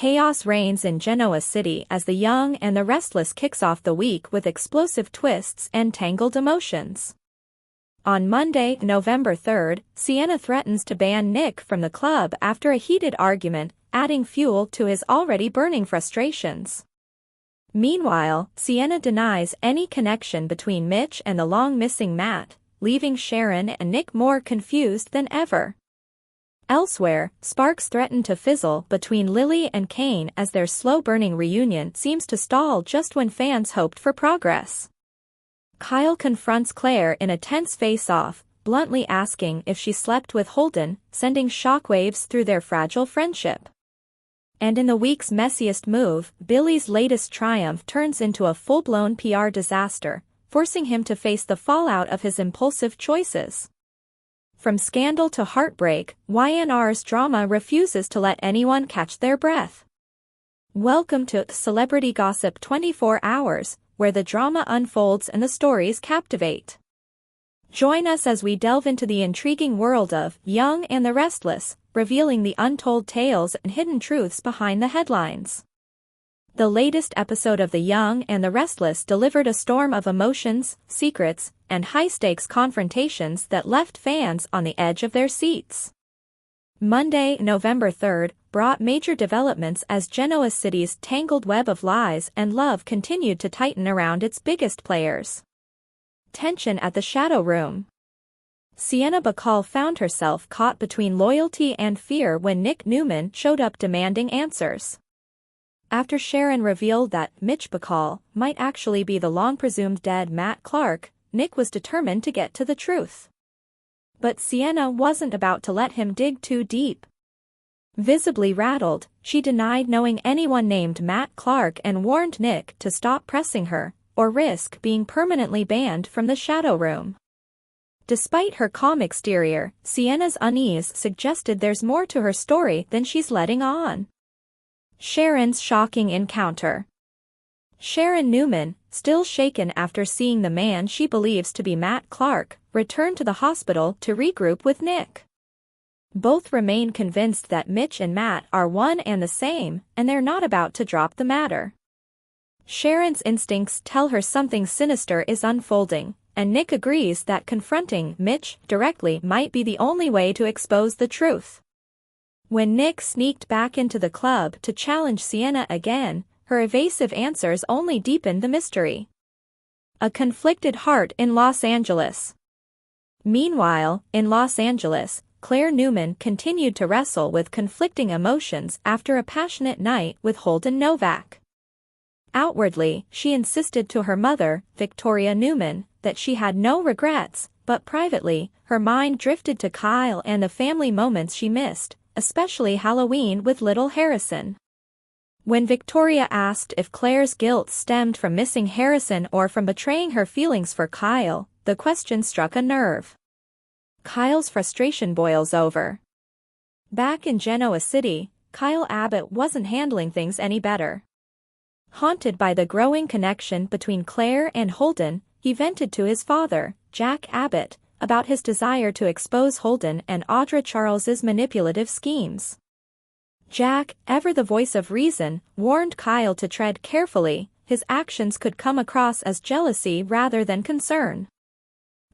Chaos reigns in Genoa City as The Young and the Restless kicks off the week with explosive twists and tangled emotions. On Monday, November 3rd, Sienna threatens to ban Nick from the club after a heated argument, adding fuel to his already burning frustrations. Meanwhile, Sienna denies any connection between Mitch and the long-missing Matt, leaving Sharon and Nick more confused than ever. Elsewhere, sparks threaten to fizzle between Lily and Kane as their slow-burning reunion seems to stall just when fans hoped for progress. Kyle confronts Claire in a tense face-off, bluntly asking if she slept with Holden, sending shockwaves through their fragile friendship. And in the week's messiest move, Billy's latest triumph turns into a full-blown PR disaster, forcing him to face the fallout of his impulsive choices. From scandal to heartbreak, YNR's drama refuses to let anyone catch their breath. Welcome to Celebrity Gossip 24 Hours, where the drama unfolds and the stories captivate. Join us as we delve into the intriguing world of Young and the Restless, revealing the untold tales and hidden truths behind the headlines. The latest episode of The Young and the Restless delivered a storm of emotions, secrets, and high-stakes confrontations that left fans on the edge of their seats. Monday, November 3rd, brought major developments as Genoa City's tangled web of lies and love continued to tighten around its biggest players. Tension at the Shadow Room. Sienna Bacall found herself caught between loyalty and fear when Nick Newman showed up demanding answers. After Sharon revealed that Mitch Bacall might actually be the long-presumed dead Matt Clark, Nick was determined to get to the truth. But Sienna wasn't about to let him dig too deep. Visibly rattled, she denied knowing anyone named Matt Clark and warned Nick to stop pressing her, or risk being permanently banned from the Shadow Room. Despite her calm exterior, Sienna's unease suggested there's more to her story than she's letting on. Sharon's shocking encounter. Sharon Newman, still shaken after seeing the man she believes to be Matt Clark, returned to the hospital to regroup with Nick. Both remain convinced that Mitch and Matt are one and the same, and they're not about to drop the matter. Sharon's instincts tell her something sinister is unfolding, and Nick agrees that confronting Mitch directly might be the only way to expose the truth. When Nick sneaked back into the club to challenge Sienna again, her evasive answers only deepened the mystery. A conflicted heart in Los Angeles. Meanwhile, in Los Angeles, Claire Newman continued to wrestle with conflicting emotions after a passionate night with Holden Novak. Outwardly, she insisted to her mother, Victoria Newman, that she had no regrets, but privately, her mind drifted to Kyle and the family moments she missed, especially Halloween with little Harrison. When Victoria asked if Claire's guilt stemmed from missing Harrison or from betraying her feelings for Kyle, the question struck a nerve. Kyle's frustration boils over. Back in Genoa City, Kyle Abbott wasn't handling things any better. Haunted by the growing connection between Claire and Holden, he vented to his father, Jack Abbott, about his desire to expose Holden and Audra Charles's manipulative schemes. Jack, ever the voice of reason, warned Kyle to tread carefully. His actions could come across as jealousy rather than concern.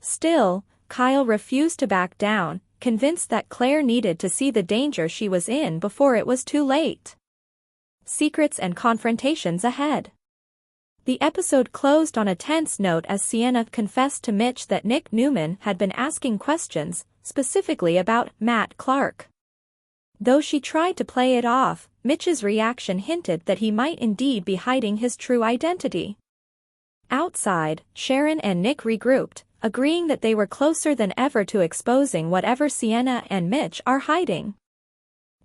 Still, Kyle refused to back down, convinced that Claire needed to see the danger she was in before it was too late. Secrets and confrontations ahead. The episode closed on a tense note as Sienna confessed to Mitch that Nick Newman had been asking questions, specifically about Matt Clark. Though she tried to play it off, Mitch's reaction hinted that he might indeed be hiding his true identity. Outside, Sharon and Nick regrouped, agreeing that they were closer than ever to exposing whatever Sienna and Mitch are hiding.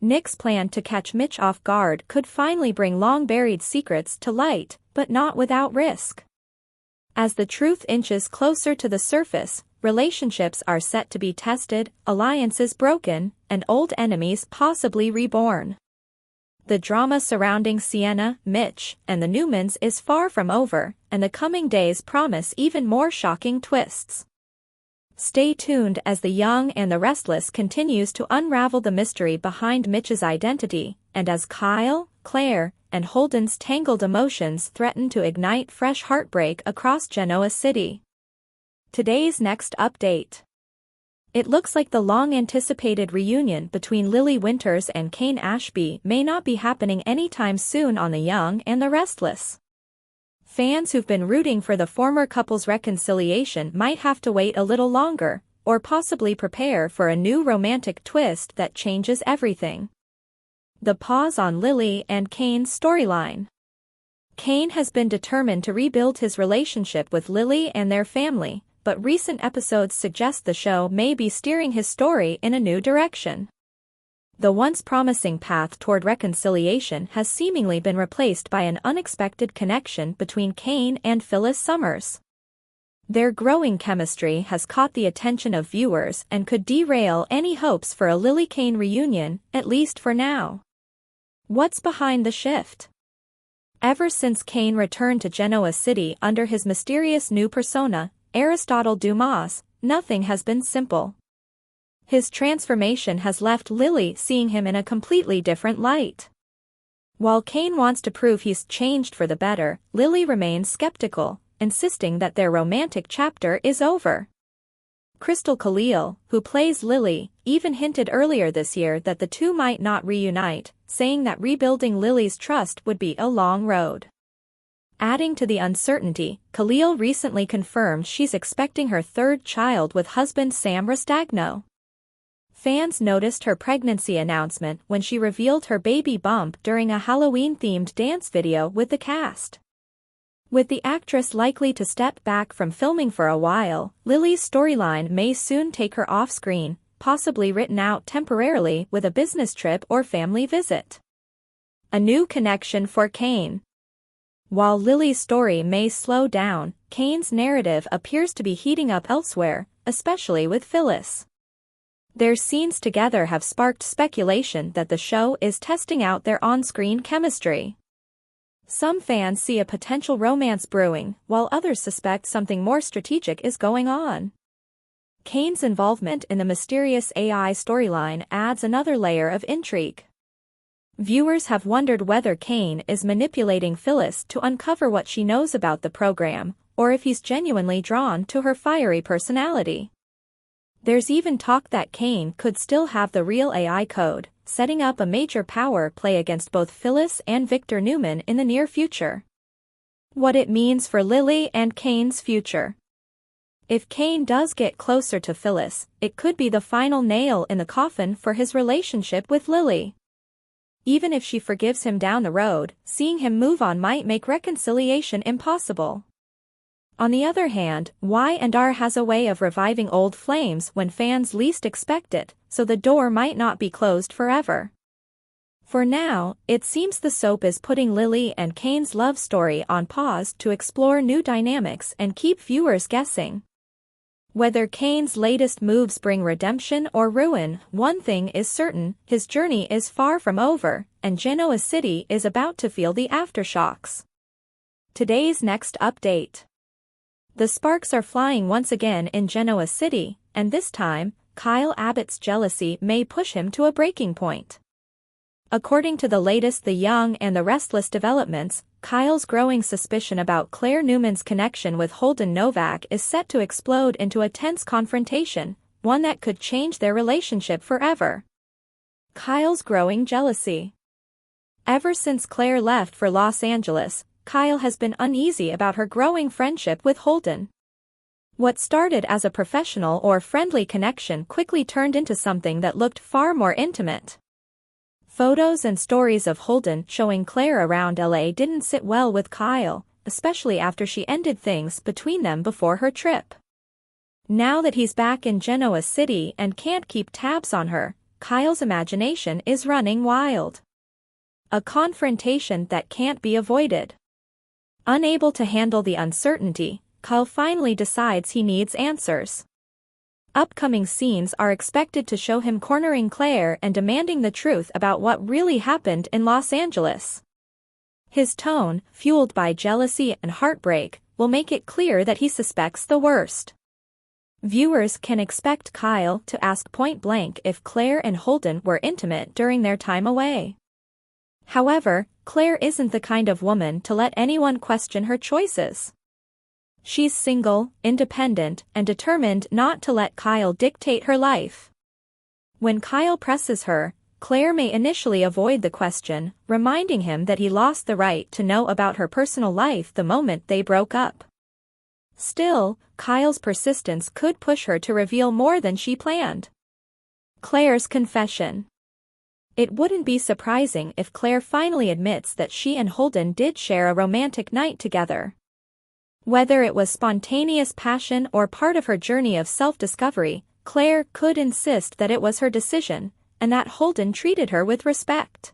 Nick's plan to catch Mitch off guard could finally bring long-buried secrets to light, but not without risk. As the truth inches closer to the surface, relationships are set to be tested, alliances broken, and old enemies possibly reborn. The drama surrounding Sienna, Mitch, and the Newmans is far from over, and the coming days promise even more shocking twists. Stay tuned as The Young and the Restless continues to unravel the mystery behind Mitch's identity, and as Kyle, Claire, and Holden's tangled emotions threaten to ignite fresh heartbreak across Genoa City. Today's next update. It looks like the long-anticipated reunion between Lily Winters and Kane Ashby may not be happening anytime soon on The Young and the Restless. Fans who've been rooting for the former couple's reconciliation might have to wait a little longer, or possibly prepare for a new romantic twist that changes everything. The pause on Lily and Kane's storyline. Kane has been determined to rebuild his relationship with Lily and their family, but recent episodes suggest the show may be steering his story in a new direction. The once promising path toward reconciliation has seemingly been replaced by an unexpected connection between Kane and Phyllis Summers. Their growing chemistry has caught the attention of viewers and could derail any hopes for a Lily-Kane reunion, at least for now. What's behind the shift? Ever since Kane returned to Genoa City under his mysterious new persona, Aristotle Dumas, nothing has been simple. His transformation has left Lily seeing him in a completely different light. While Kane wants to prove he's changed for the better, Lily remains skeptical, insisting that their romantic chapter is over. Crystal Khalil, who plays Lily, even hinted earlier this year that the two might not reunite, saying that rebuilding Lily's trust would be a long road. Adding to the uncertainty, Khalil recently confirmed she's expecting her third child with husband Sam Rastagno. Fans noticed her pregnancy announcement when she revealed her baby bump during a Halloween-themed dance video with the cast. With the actress likely to step back from filming for a while, Lily's storyline may soon take her off-screen, possibly written out temporarily with a business trip or family visit. A new connection for Kane. While Lily's story may slow down, Kane's narrative appears to be heating up elsewhere, especially with Phyllis. Their scenes together have sparked speculation that the show is testing out their on-screen chemistry. Some fans see a potential romance brewing, while others suspect something more strategic is going on. Kane's involvement in the mysterious AI storyline adds another layer of intrigue. Viewers have wondered whether Kane is manipulating Phyllis to uncover what she knows about the program, or if he's genuinely drawn to her fiery personality. There's even talk that Kane could still have the real AI code, setting up a major power play against both Phyllis and Victor Newman in the near future. What it means for Lily and Kane's future. If Kane does get closer to Phyllis, it could be the final nail in the coffin for his relationship with Lily. Even if she forgives him down the road, seeing him move on might make reconciliation impossible. On the other hand, Y&R has a way of reviving old flames when fans least expect it, so the door might not be closed forever. For now, it seems the soap is putting Lily and Kane's love story on pause to explore new dynamics and keep viewers guessing. Whether Kane's latest moves bring redemption or ruin, one thing is certain: his journey is far from over, and Genoa City is about to feel the aftershocks. Today's next update. The sparks are flying once again in Genoa City, and this time, Kyle Abbott's jealousy may push him to a breaking point. According to the latest The Young and the Restless developments, Kyle's growing suspicion about Claire Newman's connection with Holden Novak is set to explode into a tense confrontation, one that could change their relationship forever. Kyle's growing jealousy. Ever since Claire left for Los Angeles, Kyle has been uneasy about her growing friendship with Holden. What started as a professional or friendly connection quickly turned into something that looked far more intimate. Photos and stories of Holden showing Claire around LA didn't sit well with Kyle, especially after she ended things between them before her trip. Now that he's back in Genoa City and can't keep tabs on her, Kyle's imagination is running wild. A confrontation that can't be avoided. Unable to handle the uncertainty, Kyle finally decides he needs answers. Upcoming scenes are expected to show him cornering Claire and demanding the truth about what really happened in Los Angeles. His tone, fueled by jealousy and heartbreak, will make it clear that he suspects the worst. Viewers can expect Kyle to ask point-blank if Claire and Holden were intimate during their time away. However, Claire isn't the kind of woman to let anyone question her choices. She's single, independent, and determined not to let Kyle dictate her life. When Kyle presses her, Claire may initially avoid the question, reminding him that he lost the right to know about her personal life the moment they broke up. Still, Kyle's persistence could push her to reveal more than she planned. Claire's confession. It wouldn't be surprising if Claire finally admits that she and Holden did share a romantic night together. Whether it was spontaneous passion or part of her journey of self-discovery, Claire could insist that it was her decision, and that Holden treated her with respect.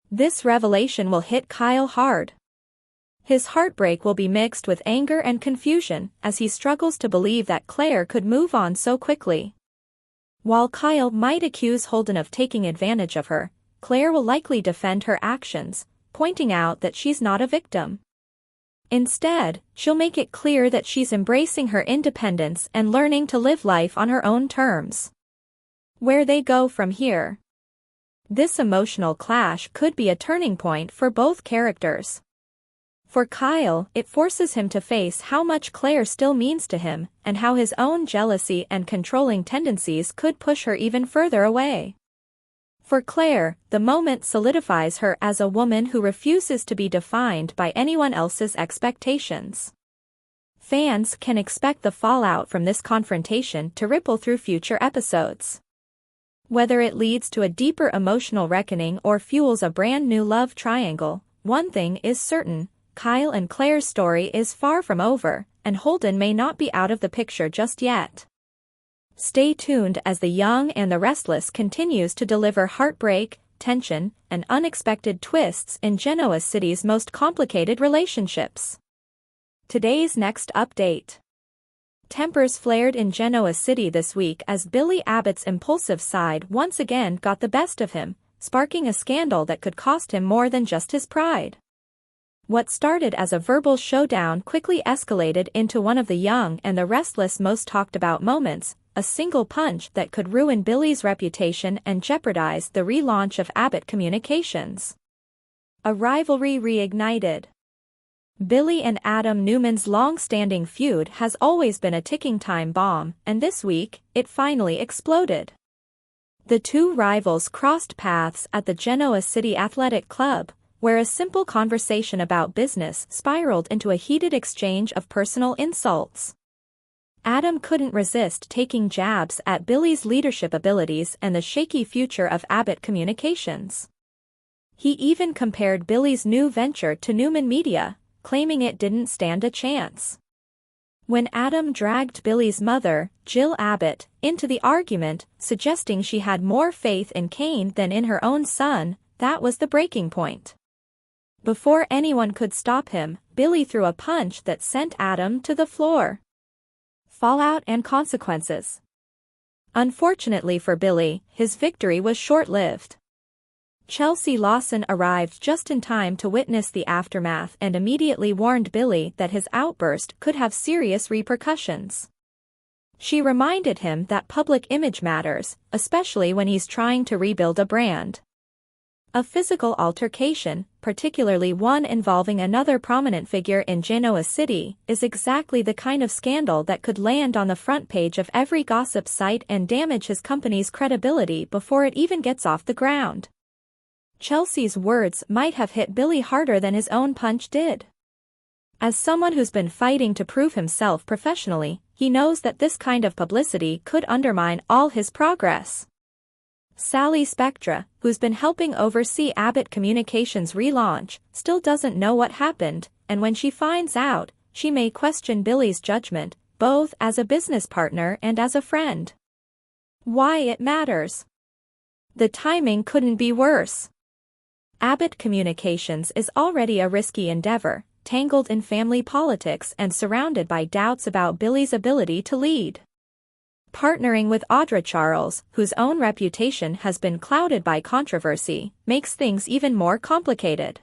This revelation will hit Kyle hard. His heartbreak will be mixed with anger and confusion as he struggles to believe that Claire could move on so quickly. While Kyle might accuse Holden of taking advantage of her, Claire will likely defend her actions, pointing out that she's not a victim. Instead, she'll make it clear that she's embracing her independence and learning to live life on her own terms. Where they go from here. This emotional clash could be a turning point for both characters. For Kyle, it forces him to face how much Claire still means to him, and how his own jealousy and controlling tendencies could push her even further away. For Claire, the moment solidifies her as a woman who refuses to be defined by anyone else's expectations. Fans can expect the fallout from this confrontation to ripple through future episodes. Whether it leads to a deeper emotional reckoning or fuels a brand new love triangle, one thing is certain: Kyle and Claire's story is far from over, and Holden may not be out of the picture just yet. Stay tuned as The Young and the Restless continues to deliver heartbreak, tension, and unexpected twists in Genoa City's most complicated relationships. Today's next update. Tempers flared in Genoa City this week as Billy Abbott's impulsive side once again got the best of him, sparking a scandal that could cost him more than just his pride. What started as a verbal showdown quickly escalated into one of The Young and the Restless' most talked about moments, a single punch that could ruin Billy's reputation and jeopardize the relaunch of Abbott Communications. A rivalry reignited. Billy and Adam Newman's long-standing feud has always been a ticking time bomb, and this week, it finally exploded. The two rivals crossed paths at the Genoa City Athletic Club, where a simple conversation about business spiraled into a heated exchange of personal insults. Adam couldn't resist taking jabs at Billy's leadership abilities and the shaky future of Abbott Communications. He even compared Billy's new venture to Newman Media, claiming it didn't stand a chance. When Adam dragged Billy's mother, Jill Abbott, into the argument, suggesting she had more faith in Kane than in her own son, that was the breaking point. Before anyone could stop him, Billy threw a punch that sent Adam to the floor. Fallout and consequences. Unfortunately for Billy, his victory was short-lived. Chelsea Lawson arrived just in time to witness the aftermath and immediately warned Billy that his outburst could have serious repercussions. She reminded him that public image matters, especially when he's trying to rebuild a brand. A physical altercation, particularly one involving another prominent figure in Genoa City, is exactly the kind of scandal that could land on the front page of every gossip site and damage his company's credibility before it even gets off the ground. Chelsea's words might have hit Billy harder than his own punch did. As someone who's been fighting to prove himself professionally, he knows that this kind of publicity could undermine all his progress. Sally Spectra, who's been helping oversee Abbott Communications' relaunch, still doesn't know what happened, and when she finds out, she may question Billy's judgment, both as a business partner and as a friend. Why it matters. The timing couldn't be worse. Abbott Communications is already a risky endeavor, tangled in family politics and surrounded by doubts about Billy's ability to lead. Partnering with Audra Charles, whose own reputation has been clouded by controversy, makes things even more complicated.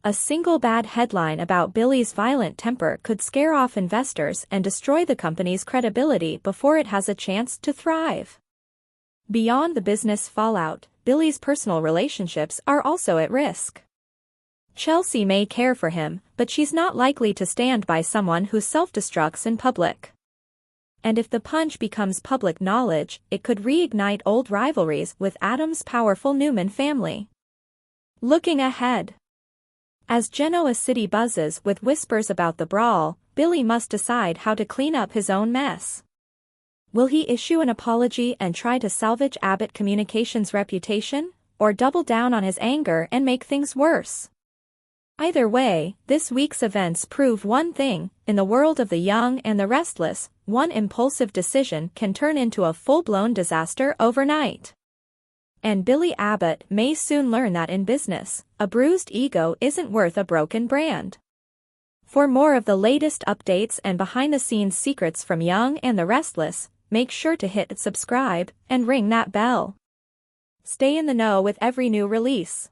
A single bad headline about Billy's violent temper could scare off investors and destroy the company's credibility before it has a chance to thrive. Beyond the business fallout, Billy's personal relationships are also at risk. Chelsea may care for him, but she's not likely to stand by someone who self-destructs in public. And if the punch becomes public knowledge, it could reignite old rivalries with Adam's powerful Newman family. Looking ahead. As Genoa City buzzes with whispers about the brawl, Billy must decide how to clean up his own mess. Will he issue an apology and try to salvage Abbott Communications' reputation, or double down on his anger and make things worse? Either way, this week's events prove one thing: in the world of the young and the restless, one impulsive decision can turn into a full-blown disaster overnight. And Billy Abbott may soon learn that in business, a bruised ego isn't worth a broken brand. For more of the latest updates and behind-the-scenes secrets from Young and the Restless, make sure to hit subscribe and ring that bell. Stay in the know with every new release.